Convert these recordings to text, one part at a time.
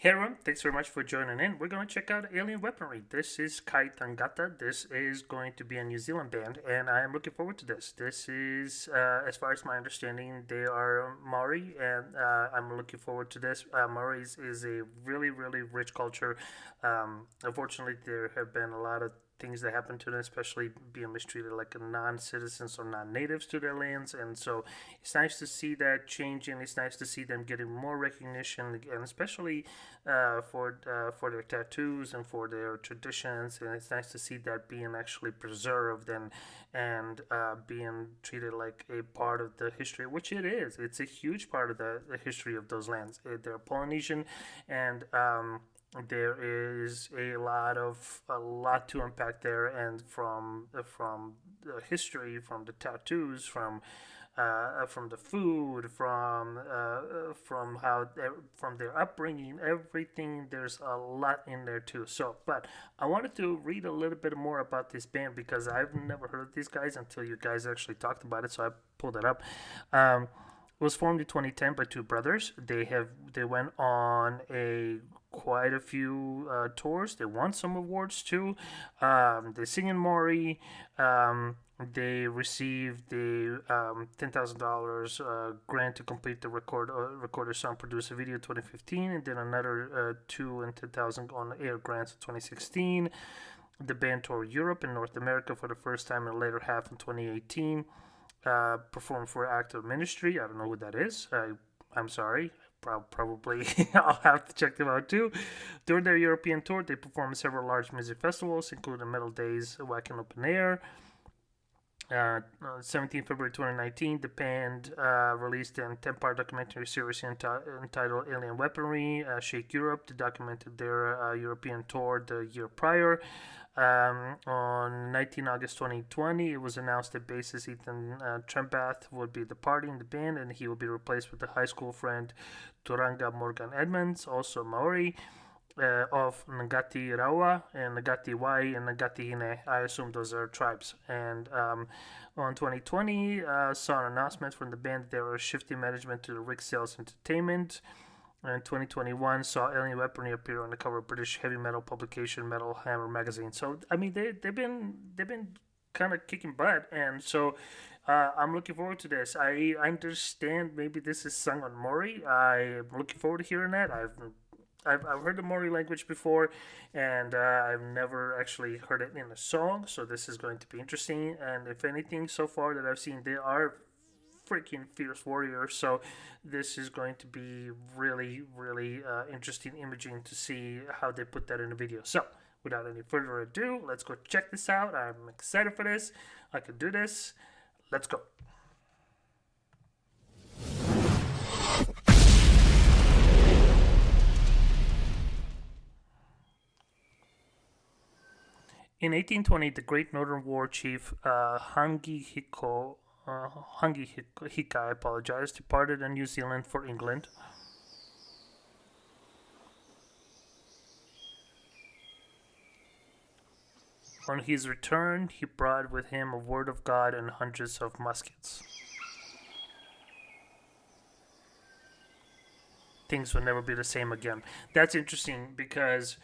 Hey everyone, thanks very much for joining in. We're going to check out Alien Weaponry. This is Tangata. This is going to be a New Zealand band, and I am looking forward to this. This is, as far as my understanding, they are Maori, and I'm looking forward to this. Maori is a really, really rich culture. Unfortunately, there have been a lot of things that happen to them, especially being mistreated like non-citizens or non-natives to their lands, and so it's nice to see that changing. It's nice to see them getting more recognition, and especially for their tattoos and for their traditions, and it's nice to see that being actually preserved and being treated like a part of the history, which it is. It's a huge part of the history of those lands. They're Polynesian, and there is a lot to unpack there, and from the history, from the tattoos, from the food, from how from their upbringing, everything. There's a lot in there too. So, but I wanted to read a little bit more about this band because I've never heard of these guys until you guys actually talked about it. So I pulled it up. It was formed in 2010 by two brothers. They went on quite a few tours. They won some awards too. They sing in Maori. They received the $10,000 grant to complete the record a song, produce a video in 2015, and then another two and 10,000 on air grants in 2016. The band toured Europe and North America for the first time in the later half in 2018. Performed for Active Ministry. I don't know who that is. I'm sorry. Probably I'll have to check them out too. During their European tour, they performed at several large music festivals, including Metal Days, Wacken Open Air. 17 February 2019, the band released a 10-part documentary series entitled Alien Weaponry, Shake Europe. They documented their European tour the year prior. On 19 August 2020, it was announced that bassist Ethan Trembath would be departing the band, and he will be replaced with a high school friend, Turanga Morgan Edmonds, also Maori, of Ngati Arawa and Ngati Y and Ngati Hine. I assume those are tribes. And on 2020, saw an announcement from the band that they were shifting management to the Rick Sales Entertainment. And 2021 saw Alien Weaponry appear on the cover of British heavy metal publication Metal Hammer magazine. So I mean, they've been kind of kicking butt, and so I'm looking forward to this. I understand maybe this is sung on Maori. I'm looking forward to hearing that. I've heard the Maori language before, and I've never actually heard it in a song. So this is going to be interesting. And if anything, so far that I've seen, they are freaking fierce warriors. So this is going to be really, really interesting imaging to see how they put that in the video. So without any further ado, let's go check this out. I'm excited for this. I can do this. Let's go. In 1820, the Great Northern War chief Hangi Hika, I apologize, departed on New Zealand for England. On his return, he brought with him a word of God and hundreds of muskets. Things will never be the same again. That's interesting because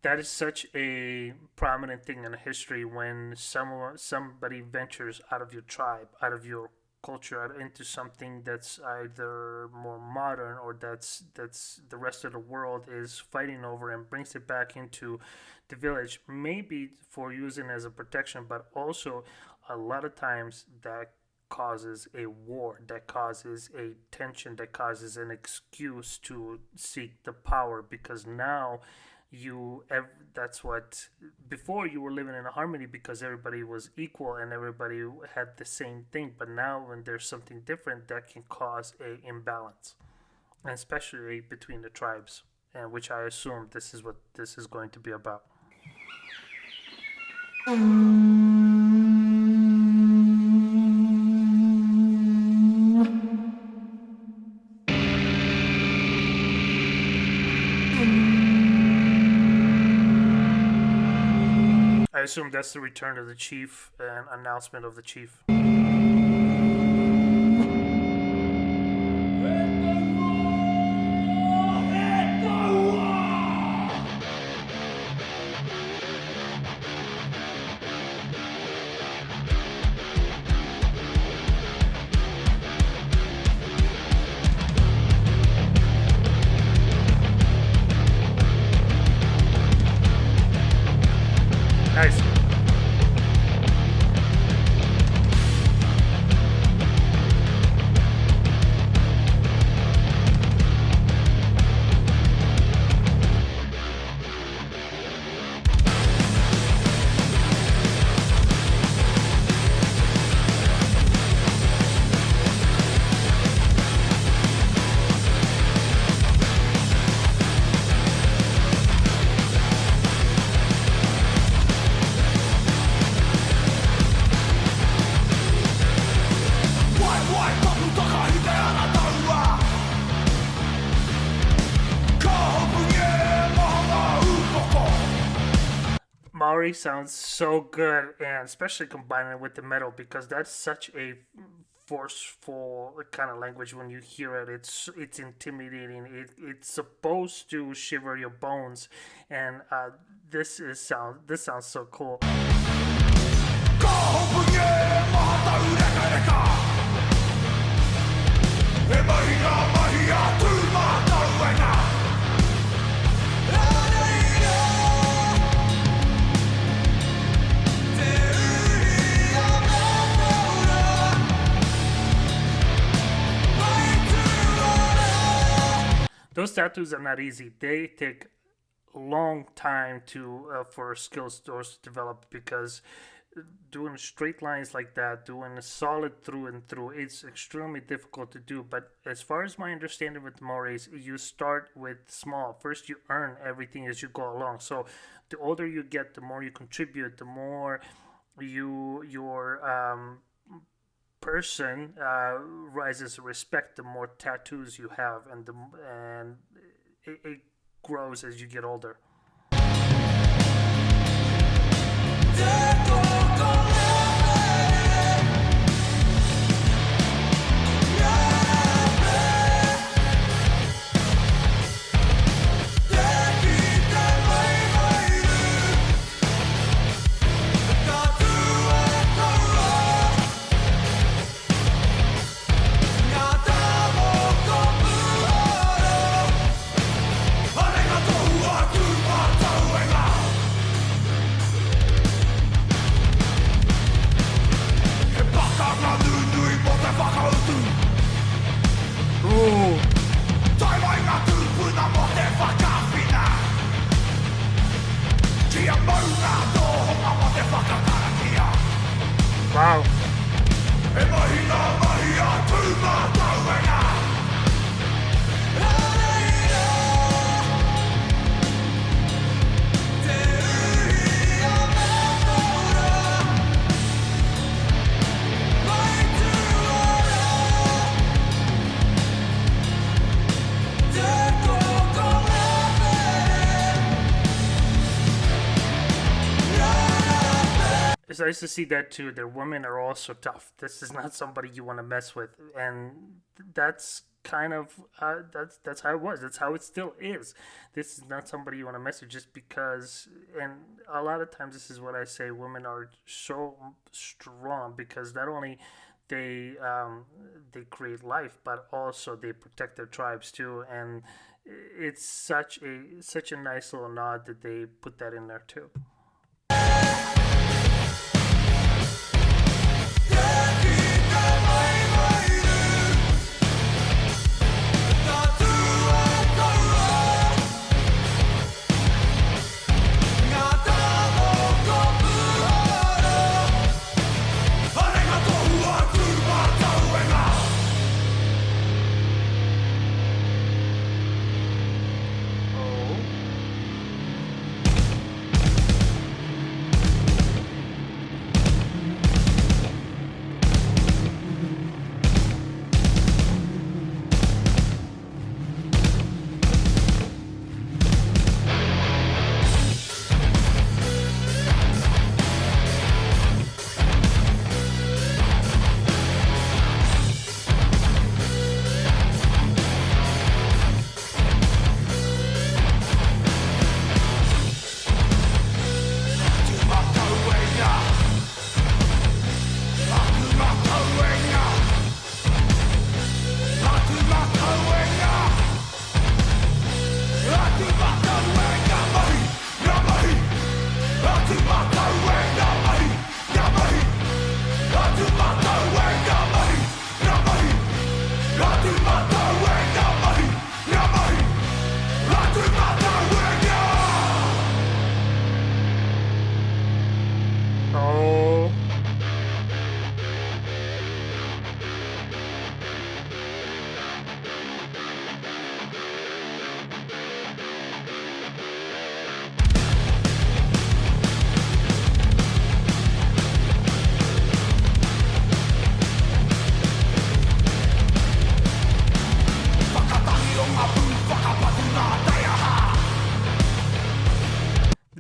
that is such a prominent thing in history when somebody ventures out of your tribe, out of your culture, into something that's either more modern or that's the rest of the world is fighting over, and brings it back into the village, maybe for using as a protection, but also a lot of times that causes a war, that causes a tension, that causes an excuse to seek the power, because now that's what, before you were living in a harmony because everybody was equal and everybody had the same thing, but now when there's something different, that can cause a imbalance, and especially between the tribes, and which I assume this is what this is going to be about. I assume that's the return of the chief and announcement of the chief. Maori sounds so good, and especially combining it with the metal because that's such a forceful kind of language. When you hear it, it's intimidating. It's supposed to shiver your bones, and this sounds so cool. Those tattoos are not easy. They take a long time to for skill stores to develop because doing straight lines like that, doing a solid through and through, it's extremely difficult to do. But as far as my understanding with the Maoris, you start with small. First, you earn everything as you go along. So the older you get, the more you contribute, the more your person rises in respect, the more tattoos you have, and it grows as you get older. Wow. It's nice to see that too. Their women are also tough. This is not somebody you want to mess with, and that's kind of that's how it was. That's how it still is. This is not somebody you want to mess with just because. And a lot of times, this is what I say: women are so strong because not only they create life, but also they protect their tribes too. And it's such a nice little nod that they put that in there too.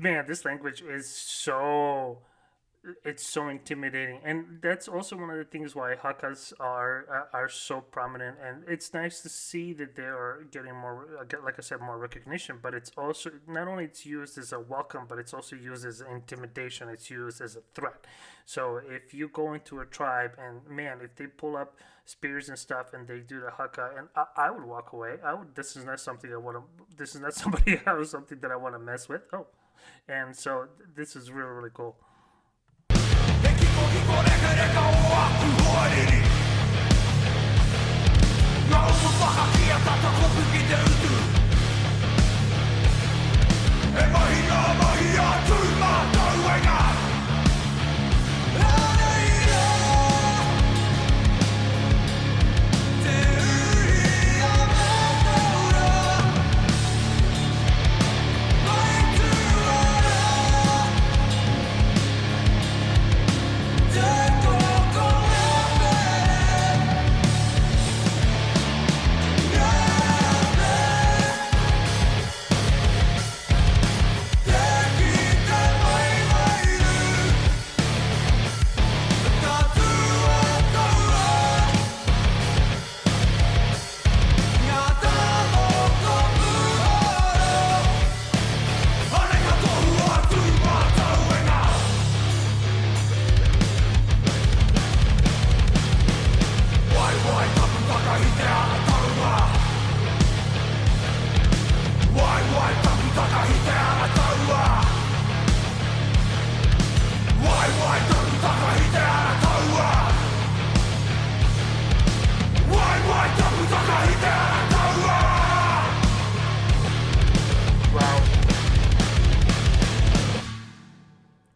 man, this language is so it's so intimidating, and that's also one of the things why hakas are so prominent. And it's nice to see that they are getting more, like I said, more recognition. But it's also not only it's used as a welcome, but it's also used as intimidation. It's used as a threat. So if you go into a tribe and man, if they pull up spears and stuff and they do the haka, and I would walk away. I would. This is not something I want to. This is not somebody else. Something that I want to mess with. Oh, and so this is really really cool.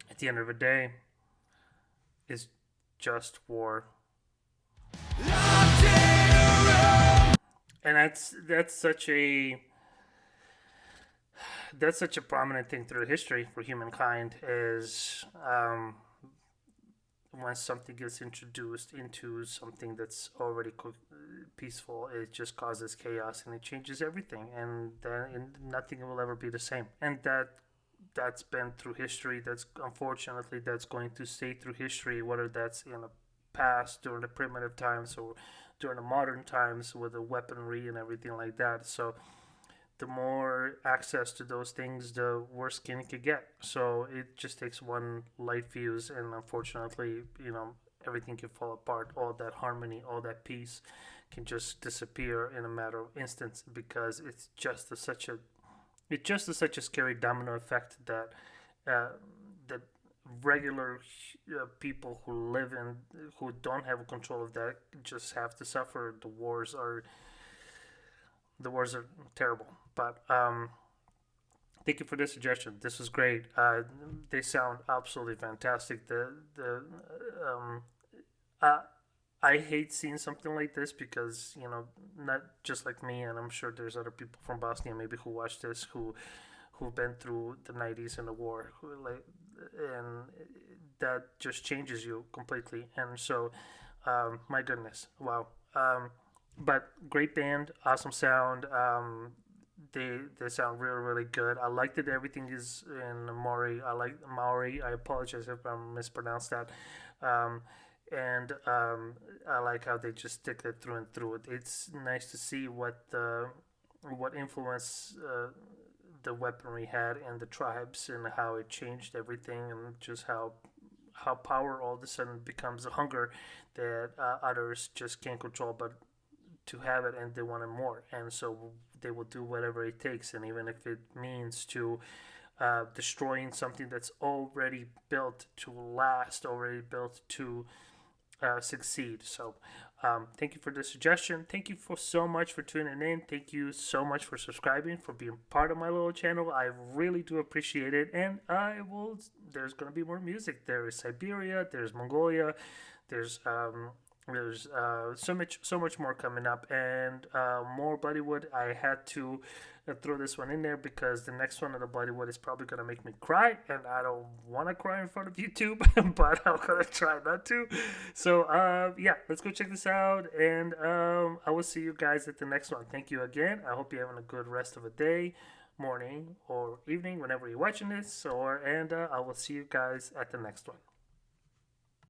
At the end of the day, it's just war. And that's such a prominent thing through history for humankind is when something gets introduced into something that's already peaceful, it just causes chaos and it changes everything, and then nothing will ever be the same. And that's been through history. That's unfortunately that's going to stay through history, whether that's in the past during the primitive times or during the modern times with the weaponry and everything like that. So the more access to those things, the worse skin it could get. So it just takes one light fuse, and unfortunately, everything can fall apart. All that harmony, all that peace can just disappear in a matter of instance because it's just such a scary domino effect that that regular people who don't have control of that just have to suffer. The wars are terrible. But thank you for the suggestion. This was great. They sound absolutely fantastic. I hate seeing something like this because not just like me, and I'm sure there's other people from Bosnia maybe who watch this who've been through the 90s and the war, and that just changes you completely. And so, my goodness, wow. But great band, awesome sound. They sound really really good. I like that everything is in Maori. I like Maori. I apologize if I mispronounced that. And I like how they just stick it through and through. It's nice to see what influence the weaponry had in the tribes and how it changed everything, and just how power all of a sudden becomes a hunger that others just can't control, but to have it, and they want it more, and so they will do whatever it takes, and even if it means to destroying something that's already built to last, already built to succeed. So thank you for the suggestion. Thank you so much for tuning in. Thank you so much for subscribing, for being part of my little channel. I really do appreciate it. And there's going to be more music. There is Siberia, there's Mongolia, there's so much more coming up, and more Bloodywood. I had to throw this one in there because the next one of the Bloodywood is probably gonna make me cry, and I don't want to cry in front of YouTube, but I'm gonna try not to. So yeah, let's go check this out, and I will see you guys at the next one. Thank you again. I hope you're having a good rest of the day, morning, or evening whenever you're watching this. And I will see you guys at the next one.